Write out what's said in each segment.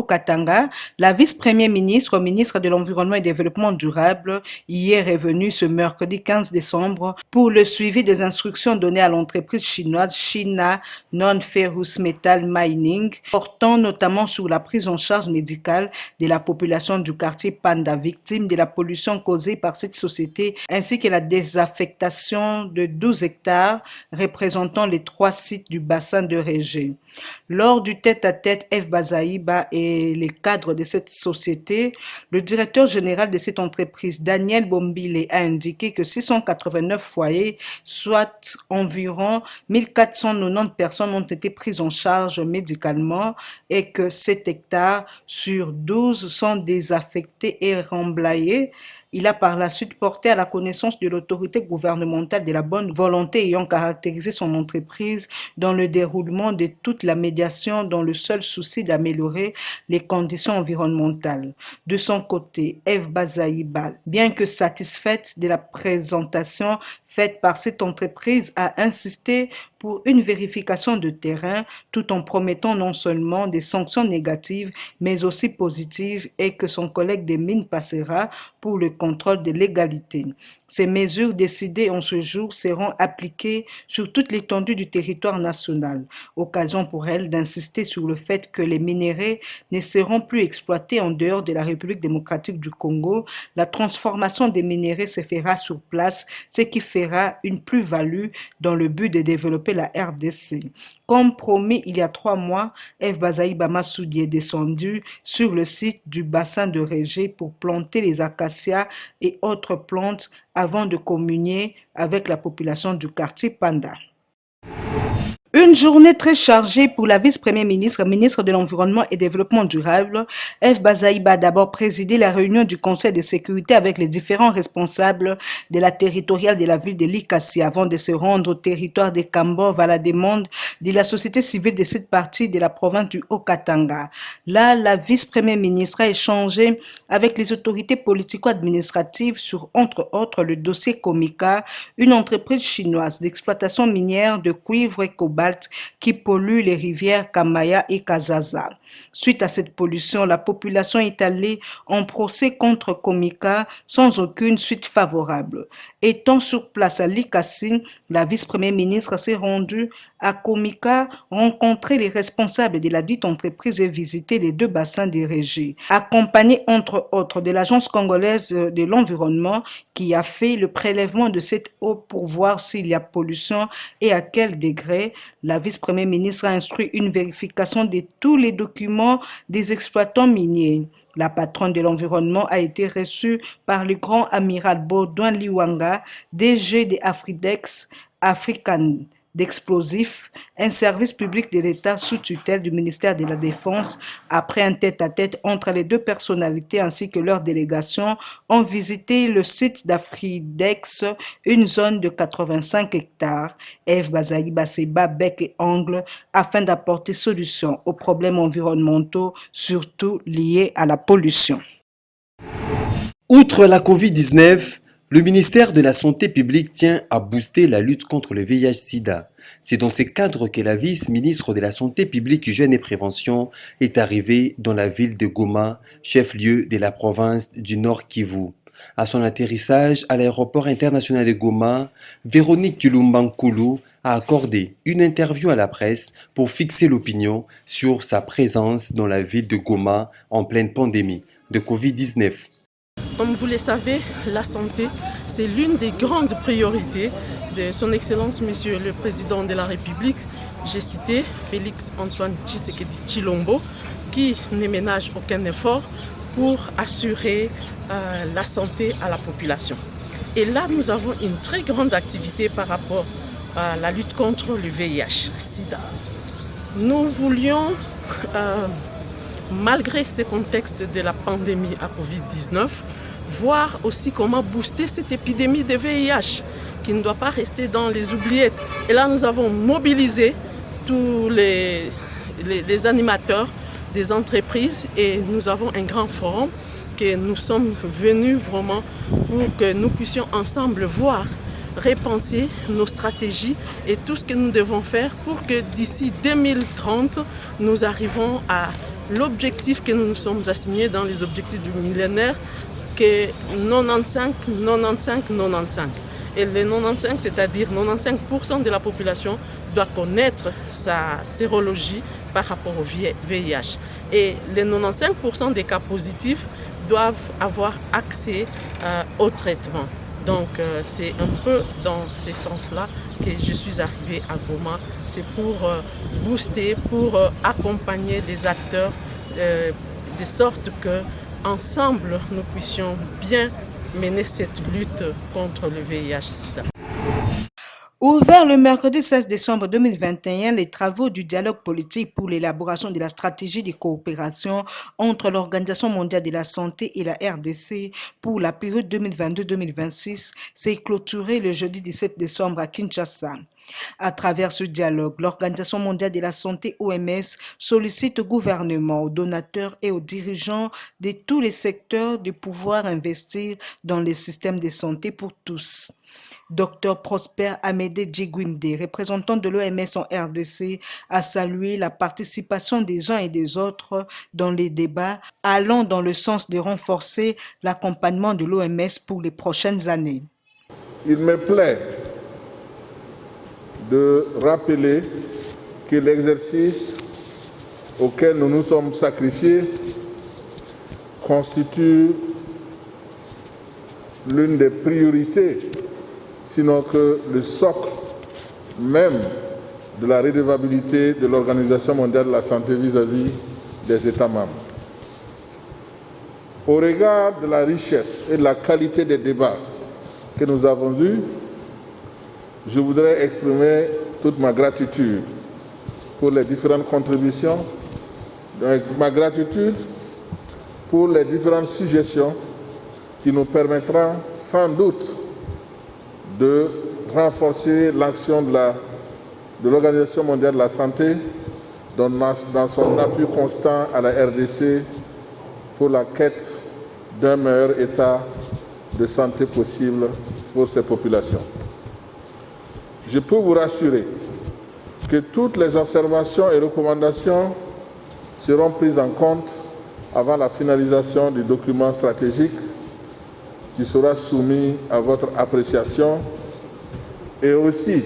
Au Katanga, la vice-première ministre, ministre de l'Environnement et du Développement durable, hier est venue ce mercredi 15 décembre pour le suivi des instructions données à l'entreprise chinoise China Non-Ferrous Metal Mining, portant notamment sur la prise en charge médicale de la population du quartier Panda, victime de la pollution causée par cette société, ainsi que la désaffectation de 12 hectares représentant les 3 sites du bassin de Régé. Lors du tête-à-tête F. Bazaïba et les cadres de cette société, le directeur général de cette entreprise, Daniel Bombile, a indiqué que 689 foyers, soit environ 1490 personnes, ont été prises en charge médicalement et que 7 hectares sur 12 sont désaffectés et remblayés. Il a par la suite porté à la connaissance de l'autorité gouvernementale de la bonne volonté ayant caractérisé son entreprise dans le déroulement de toute la médiation dans le seul souci d'améliorer les conditions environnementales. De son côté, Eve Bazaïba, bien que satisfaite de la présentation faite par cette entreprise, a insisté pour une vérification de terrain tout en promettant non seulement des sanctions négatives mais aussi positives et que son collègue des mines passera pour le contrôle de légalité. Ces mesures décidées en ce jour seront appliquées sur toute l'étendue du territoire national, occasion pour elle d'insister sur le fait que les minéraux ne seront plus exploités en dehors de la République démocratique du Congo. La transformation des minéraux se fera sur place, ce qui fera une plus-value dans le but de développer la RDC. Comme promis il y a 3 mois, F. Bazaïba Massoudi est descendu sur le site du bassin de Régé pour planter les acacias et autres plantes avant de communier avec la population du quartier Panda. Une journée très chargée pour la vice-première ministre, ministre de l'Environnement et Développement durable. F. Bazaïba a d'abord présidé la réunion du Conseil de sécurité avec les différents responsables de la territoriale de la ville de Likasi avant de se rendre au territoire de Kambov à la demande de la société civile de cette partie de la province du Haut-Katanga. Là, la vice-première ministre a échangé avec les autorités politico-administratives sur, entre autres, le dossier Komika, une entreprise chinoise d'exploitation minière de cuivre et cobalt qui pollue les rivières Kamaya et Kazaza. Suite à cette pollution, la population est allée en procès contre Komika sans aucune suite favorable. Étant sur place à Likasi, la vice-première ministre s'est rendue à Komika, rencontrer les responsables de la dite entreprise et visiter les 2 bassins de Régé, accompagnée entre autres de l'Agence congolaise de l'environnement qui a fait le prélèvement de cette eau pour voir s'il y a pollution et à quel degré. La vice-première ministre a instruit une vérification de tous les documents des exploitants miniers. La patronne de l'environnement a été reçue par le grand amiral Baudouin Liwanga, DG de Afridex, African d'explosifs, un service public de l'État sous tutelle du ministère de la Défense. Après un tête-à-tête entre les 2 personnalités ainsi que leur délégation, ont visité le site d'Afridex, une zone de 85 hectares. F. Bazaïba se bat bec et ongle afin d'apporter solution aux problèmes environnementaux, surtout liés à la pollution. Outre la Covid-19, le ministère de la Santé publique tient à booster la lutte contre le VIH-Sida. C'est dans ces cadres que la vice-ministre de la Santé publique, Hygiène et Prévention est arrivée dans la ville de Goma, chef-lieu de la province du Nord Kivu. À son atterrissage à l'aéroport international de Goma, Véronique Kilumbankoulou a accordé une interview à la presse pour fixer l'opinion sur sa présence dans la ville de Goma en pleine pandémie de Covid-19. Comme vous le savez, la santé, c'est l'une des grandes priorités de son Excellence, Monsieur le Président de la République. J'ai cité Félix Antoine Tshisekedi Tshilombo, qui ne ménage aucun effort pour assurer la santé à la population. Et là, nous avons une très grande activité par rapport à la lutte contre le VIH-Sida. Nous voulions, malgré ce contexte de la pandémie à Covid-19, voir aussi comment booster cette épidémie de VIH qui ne doit pas rester dans les oubliettes. Et là, nous avons mobilisé tous les animateurs des entreprises et nous avons un grand forum que nous sommes venus vraiment pour que nous puissions ensemble voir, repenser nos stratégies et tout ce que nous devons faire pour que d'ici 2030, nous arrivons à l'objectif que nous nous sommes assignés dans les objectifs du millénaire, qui est 95, 95, 95. Et les 95, c'est-à-dire 95% de la population doit connaître sa sérologie par rapport au VIH. Et les 95% des cas positifs doivent avoir accès au traitement. Donc c'est un peu dans ce sens-là que je suis arrivée à Goma. C'est pour booster, pour accompagner les acteurs de sorte que ensemble nous puissions bien mener cette lutte contre le VIH-Sida. Ouvert le mercredi 16 décembre 2021, les travaux du dialogue politique pour l'élaboration de la stratégie de coopération entre l'Organisation mondiale de la santé et la RDC pour la période 2022-2026 s'est clôturé le jeudi 17 décembre à Kinshasa. À travers ce dialogue, l'Organisation mondiale de la santé OMS sollicite au gouvernement, aux donateurs et aux dirigeants de tous les secteurs de pouvoir investir dans les systèmes de santé pour tous. Dr Prosper Amédée Djigwimde, représentant de l'OMS en RDC, a salué la participation des uns et des autres dans les débats allant dans le sens de renforcer l'accompagnement de l'OMS pour les prochaines années. Il me plaît de rappeler que l'exercice auquel nous nous sommes sacrifiés constitue l'une des priorités, sinon que le socle même de la redevabilité de l'Organisation mondiale de la santé vis-à-vis des États membres. Au regard de la richesse et de la qualité des débats que nous avons eus, je voudrais exprimer toute ma gratitude pour les différentes contributions, ma gratitude pour les différentes suggestions qui nous permettront sans doute de renforcer l'action de l'Organisation mondiale de la santé dans son appui constant à la RDC pour la quête d'un meilleur état de santé possible pour ces populations. Je peux vous rassurer que toutes les observations et recommandations seront prises en compte avant la finalisation du document stratégique qui sera soumis à votre appréciation et aussi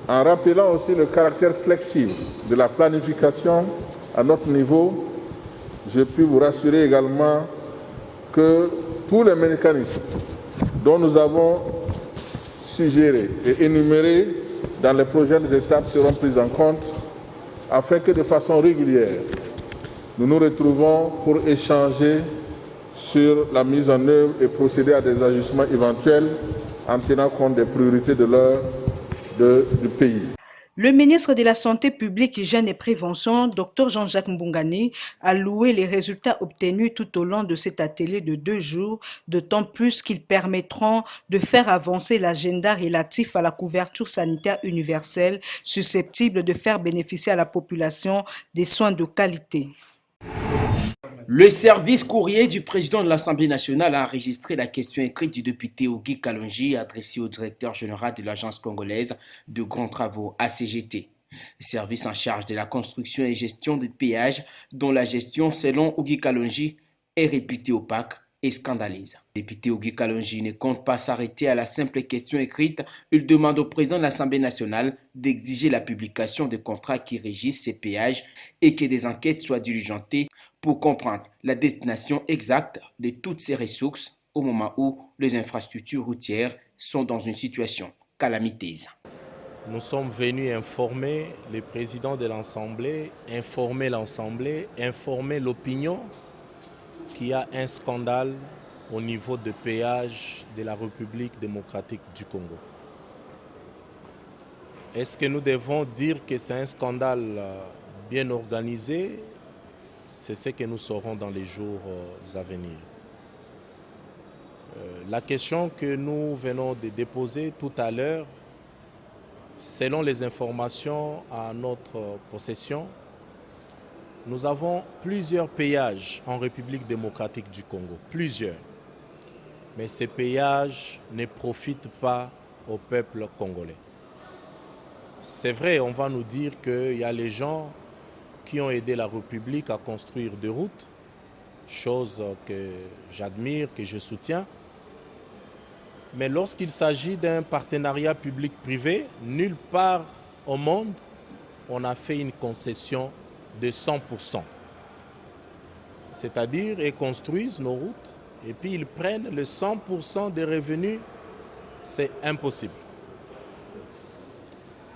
en rappelant aussi le caractère flexible de la planification à notre niveau, je puis vous rassurer également que tous les mécanismes dont nous avons suggérés et énumérés dans les prochaines étapes seront pris en compte afin que de façon régulière, nous nous retrouvons pour échanger sur la mise en œuvre et procéder à des ajustements éventuels en tenant compte des priorités du pays. Le ministre de la Santé publique, Hygiène et Prévention, Dr Jean-Jacques Mbungani, a loué les résultats obtenus tout au long de cet atelier de 2 jours, d'autant plus qu'ils permettront de faire avancer l'agenda relatif à la couverture sanitaire universelle susceptible de faire bénéficier à la population des soins de qualité. Le service courrier du président de l'Assemblée nationale a enregistré la question écrite du député Ogi Kalonji adressée au directeur général de l'Agence congolaise de grands travaux ACGT. Service en charge de la construction et gestion des péages dont la gestion, selon Ogi Kalonji, est réputée opaque et scandalise. Le député Ogi Kalonji ne compte pas s'arrêter à la simple question écrite. Il demande au président de l'Assemblée nationale d'exiger la publication des contrats qui régissent ces péages et que des enquêtes soient diligentées pour comprendre la destination exacte de toutes ces ressources au moment où les infrastructures routières sont dans une situation calamiteuse. Nous sommes venus informer le président de l'Assemblée, informer l'Assemblée, informer l'opinion qu'il y a un scandale au niveau de péage de la République démocratique du Congo. Est-ce que nous devons dire que c'est un scandale bien organisé? C'est ce que nous saurons dans les jours à venir. La question que nous venons de déposer tout à l'heure, selon les informations à notre possession, nous avons plusieurs péages en République démocratique du Congo, plusieurs. Mais ces péages ne profitent pas au peuple congolais. C'est vrai, on va nous dire qu'il y a les gens qui ont aidé la République à construire des routes, chose que j'admire, que je soutiens. Mais lorsqu'il s'agit d'un partenariat public-privé, nulle part au monde, on a fait une concession de 100%. C'est-à-dire, ils construisent nos routes et puis ils prennent le 100% des revenus. C'est impossible.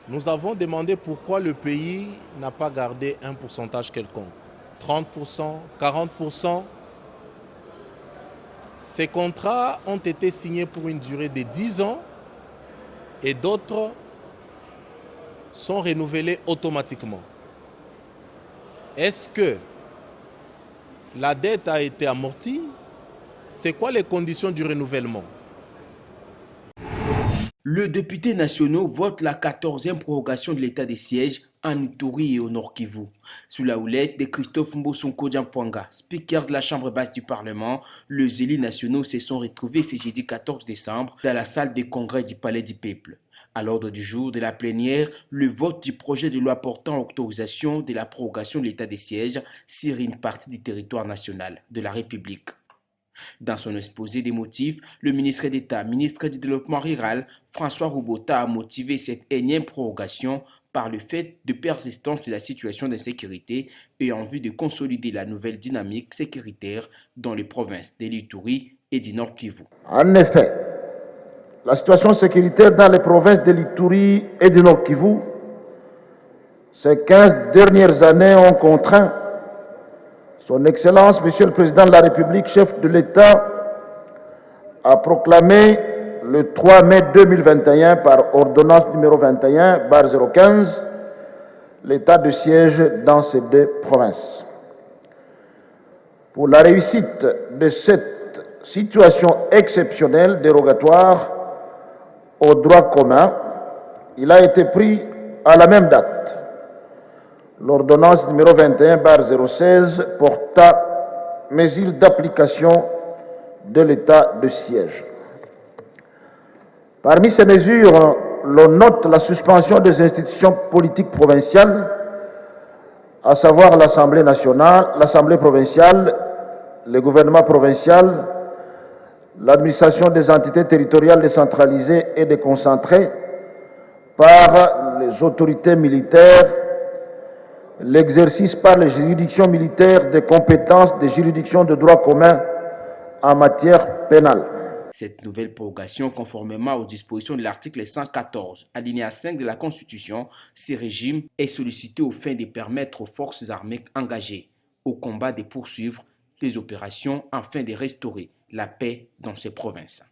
Nous avons demandé pourquoi le pays n'a pas gardé un pourcentage quelconque. 30%, 40%. Ces contrats ont été signés pour une durée de 10 ans et d'autres sont renouvelés automatiquement. Est-ce que la dette a été amortie? C'est quoi les conditions du renouvellement? Le député national vote la 14e prorogation de l'état des sièges en Ituri et au Nord Kivu. Sous la houlette de Christophe Mbosonko Diampouanga, speaker de la Chambre basse du Parlement, les élus nationaux se sont retrouvés ce jeudi 14 décembre dans la salle des congrès du Palais du Peuple. À l'ordre du jour de la plénière, le vote du projet de loi portant autorisation de la prorogation de l'état des sièges sur une partie du territoire national de la République. Dans son exposé des motifs, le ministre d'État, ministre du Développement rural, François Roubota, a motivé cette énième prorogation par le fait de persistance de la situation d'insécurité et en vue de consolider la nouvelle dynamique sécuritaire dans les provinces de l'Ituri et du Nord Kivu. En effet, la situation sécuritaire dans les provinces de l'Ituri et du Nord Kivu, ces 15 dernières années ont contraint Son Excellence, Monsieur le Président de la République, chef de l'État, a proclamé le 3 mai 2021 par ordonnance numéro 21/015 l'état de siège dans ces deux provinces. Pour la réussite de cette situation exceptionnelle dérogatoire au droit commun, il a été pris à la même date l'ordonnance numéro 21/016 porta mesures d'application de l'état de siège. Parmi ces mesures, l'on note la suspension des institutions politiques provinciales, à savoir l'Assemblée nationale, l'Assemblée provinciale, le gouvernement provincial, l'administration des entités territoriales décentralisées et déconcentrées par les autorités militaires, l'exercice par les juridictions militaires des compétences des juridictions de droit commun en matière pénale. Cette nouvelle prorogation, conformément aux dispositions de l'article 114, alinéa 5 de la Constitution, ce régime est sollicité aux fins de permettre aux forces armées engagées au combat de poursuivre les opérations afin de restaurer la paix dans ces provinces.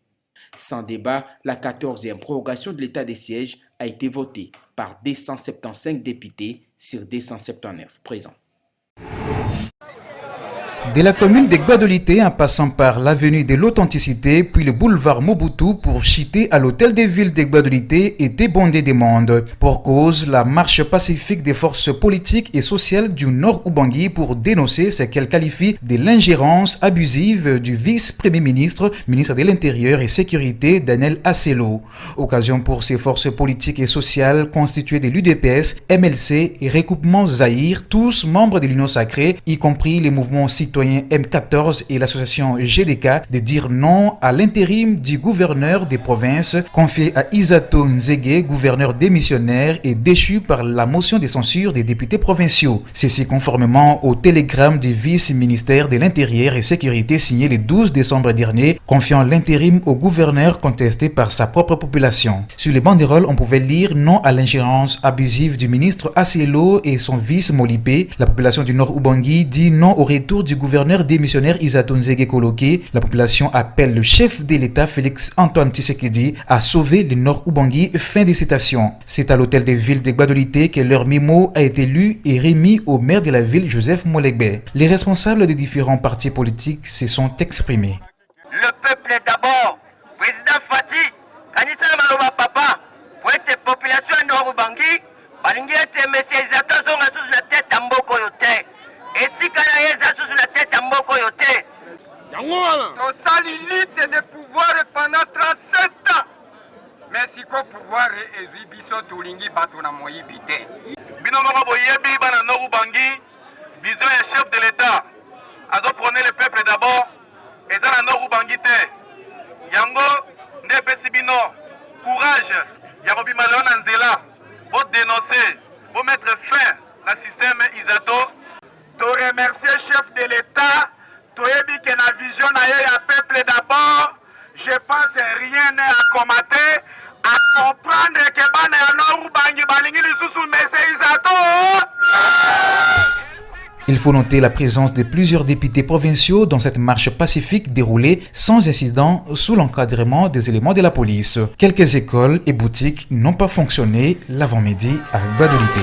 Sans débat, la 14e prorogation de l'état des sièges a été votée par 275 députés sur 279 présents. De la commune de Gbadolité en passant par l'avenue de l'Authenticité puis le boulevard Mobutu pour chiter à l'hôtel de ville de Gbadolité était bondé de monde. Pour cause, la marche pacifique des forces politiques et sociales du Nord Ubangi pour dénoncer ce qu'elle qualifie de l'ingérence abusive du vice-premier ministre, ministre de l'Intérieur et Sécurité, Daniel Asselo. Occasion pour ces forces politiques et sociales constituées de l'UDPS, MLC et Recoupement Zahir, tous membres de l'Union Sacrée, y compris les mouvements citoyens M14 et l'association GDK, de dire non à l'intérim du gouverneur des provinces confié à Isato Nzege, gouverneur démissionnaire et déchu par la motion de censure des députés provinciaux. Ceci conformément au télégramme du vice-ministère de l'Intérieur et Sécurité signé le 12 décembre dernier, confiant l'intérim au gouverneur contesté par sa propre population. Sur les banderoles, on pouvait lire non à l'ingérence abusive du ministre Asselo et son vice Molipé. La population du Nord Ubangi dit non au retour du gouverneur démissionnaire Isato Nzege Koloké. La population appelle le chef de l'État Félix Antoine Tshisekedi à sauver le Nord Ubangi. Fin des citations. C'est à l'hôtel de ville de Gbadolité que leur mémo a été lu et remis au maire de la ville Joseph Molegbe. Les responsables des différents partis politiques se sont exprimés. Le peuple est d'abord. Président Fati, Kanisa Maloba Papa, pour être population Nord Ubangi, balingi ete monsieur Isato zonga sous la tête à Mboko yote. Et si Kanaïsa sous la tête à Mboko yote. Tosali lutte de pouvoir pendant 37 ans. Mais si ko pouvoir ezibiso tulingi bato na moyibite. bino moko boyebi bana Nord Ubangi vision ya chef de l'État azo prôner le peuple d'abord eza na Nord Ubangi te yango nde pesi bino courage ya kobima leo na nzela bo dénoncer bo mettre fin na système Isato. To remercier chef de l'État toyebi ke na vision na ye ya peuple d'abord. Je pense rien n'est à commenter, à comprendre que bana ya Nord Ubangi balingi lisusu mese Isato. Il faut noter la présence de plusieurs députés provinciaux dans cette marche pacifique déroulée sans incident sous l'encadrement des éléments de la police. Quelques écoles et boutiques n'ont pas fonctionné l'avant-midi à Gbadolité.